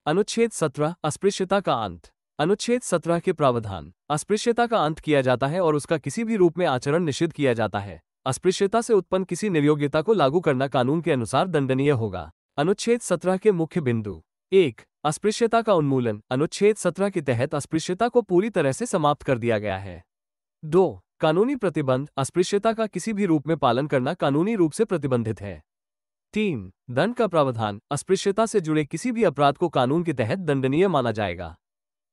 अनुच्छेद 17 अस्पृश्यता का अंत। अनुच्छेद 17 के प्रावधान। अस्पृश्यता का अंत किया जाता है और उसका किसी भी रूप में आचरण निषिद्ध किया जाता है। अस्पृश्यता से उत्पन्न किसी निर्योग्यता को लागू करना कानून के अनुसार दंडनीय होगा। अनुच्छेद 17 के मुख्य बिंदु। 1. अस्पृश्यता का उन्मूलन। अनुच्छेद 17 के तहत अस्पृश्यता को पूरी तरह से समाप्त कर दिया गया है। 2. कानूनी प्रतिबंध। अस्पृश्यता का किसी भी रूप में पालन करना कानूनी रूप से प्रतिबंधित है। 3. दंड का प्रावधान। अस्पृश्यता से जुड़े किसी भी अपराध को कानून के तहत दंडनीय माना जाएगा।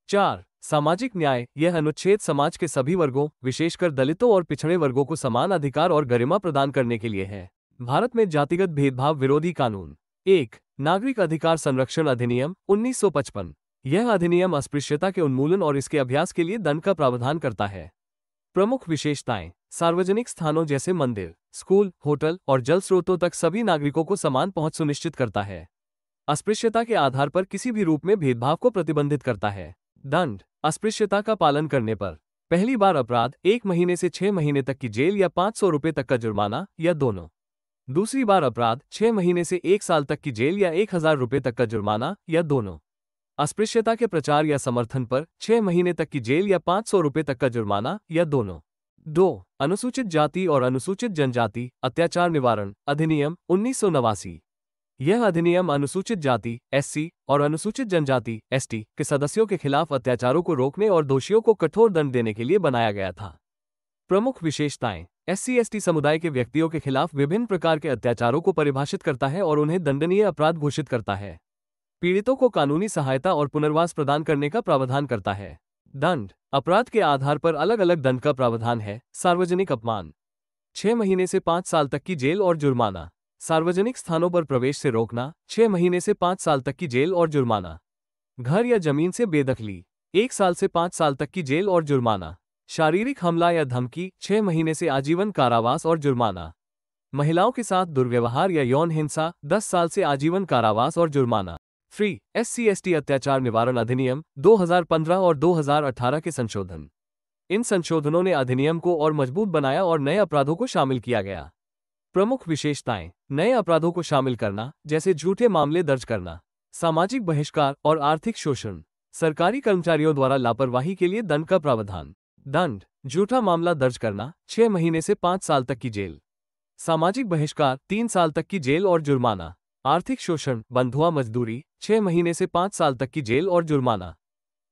4. सामाजिक न्याय। यह अनुच्छेद समाज के सभी वर्गों, विशेषकर दलितों और पिछड़े वर्गों को समान अधिकार और गरिमा प्रदान करने के लिए है। भारत में जातिगत भेदभाव विरोधी कानून। 1. नागरिक अधिकार संरक्षण अधिनियम 1955। यह अधिनियम अस्पृश्यता के उन्मूलन और इसके अभ्यास के लिए दंड का प्रावधान करता है। प्रमुख विशेषताएं। सार्वजनिक स्थानों जैसे मंदिर, स्कूल, होटल और जल स्रोतों तक सभी नागरिकों को समान पहुंच सुनिश्चित करता है। अस्पृश्यता के आधार पर किसी भी रूप में भेदभाव को प्रतिबंधित करता है। दंड। अस्पृश्यता का पालन करने पर पहली बार अपराध 1 महीने से 6 महीने तक की जेल या 500 रुपये तक का जुर्माना या दोनों। दूसरी बार अपराध 6 महीने से 1 साल तक की जेल या 1000 रुपये तक का जुर्माना या दोनों। अस्पृश्यता के प्रचार या समर्थन पर 6 महीने तक की जेल या 500 रुपये तक का जुर्माना या दोनों। 2. अनुसूचित जाति और अनुसूचित जनजाति अत्याचार निवारण अधिनियम 1989। यह अधिनियम अनुसूचित जाति (SC) और अनुसूचित जनजाति (ST) के सदस्यों के खिलाफ अत्याचारों को रोकने और दोषियों को कठोर दंड देने के लिए बनाया गया था। प्रमुख विशेषताएं। SC/ST समुदाय के व्यक्तियों के खिलाफ विभिन्न प्रकार के अत्याचारों को परिभाषित करता है और उन्हें दंडनीय अपराध घोषित करता है। पीड़ितों को कानूनी सहायता और पुनर्वास प्रदान करने का प्रावधान करता है। दंड। अपराध के आधार पर अलग अलग दंड का प्रावधान है। सार्वजनिक अपमान 6 महीने से 5 साल तक की जेल और जुर्माना। सार्वजनिक स्थानों पर प्रवेश से रोकना 6 महीने से 5 साल तक की जेल और जुर्माना। घर या जमीन से बेदखली 1 साल से 5 साल तक की जेल और जुर्माना। शारीरिक हमला या धमकी 6 महीने से आजीवन कारावास और जुर्माना। महिलाओं के साथ दुर्व्यवहार या यौन हिंसा 10 साल से आजीवन कारावास और जुर्माना। फ्री SC/ST अत्याचार निवारण अधिनियम 2015 और 2018 के संशोधन। इन संशोधनों ने अधिनियम को और मजबूत बनाया और नए अपराधों को शामिल किया गया। प्रमुख विशेषताएं। नए अपराधों को शामिल करना, जैसे झूठे मामले दर्ज करना, सामाजिक बहिष्कार और आर्थिक शोषण। सरकारी कर्मचारियों द्वारा लापरवाही के लिए दंड का प्रावधान। दंड। झूठा मामला दर्ज करना 6 महीने से 5 साल तक की जेल। सामाजिक बहिष्कार 3 साल तक की जेल और जुर्माना। आर्थिक शोषण, बंधुआ मजदूरी 6 महीने से 5 साल तक की जेल और जुर्माना।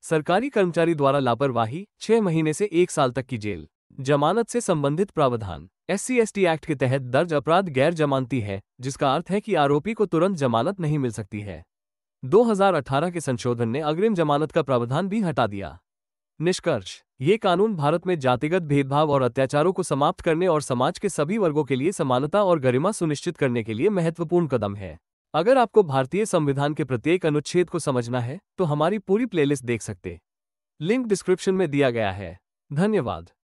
सरकारी कर्मचारी द्वारा लापरवाही 6 महीने से 1 साल तक की जेल। जमानत से संबंधित प्रावधान। SC/ST एक्ट के तहत दर्ज अपराध गैर जमानती है, जिसका अर्थ है कि आरोपी को तुरंत जमानत नहीं मिल सकती है। 2018 के संशोधन ने अग्रिम जमानत का प्रावधान भी हटा दिया। निष्कर्ष। ये कानून भारत में जातिगत भेदभाव और अत्याचारों को समाप्त करने और समाज के सभी वर्गों के लिए समानता और गरिमा सुनिश्चित करने के लिए महत्वपूर्ण कदम है। अगर आपको भारतीय संविधान के प्रत्येक अनुच्छेद को समझना है, तो हमारी पूरी प्लेलिस्ट देख सकते। लिंक डिस्क्रिप्शन में दिया गया है। धन्यवाद।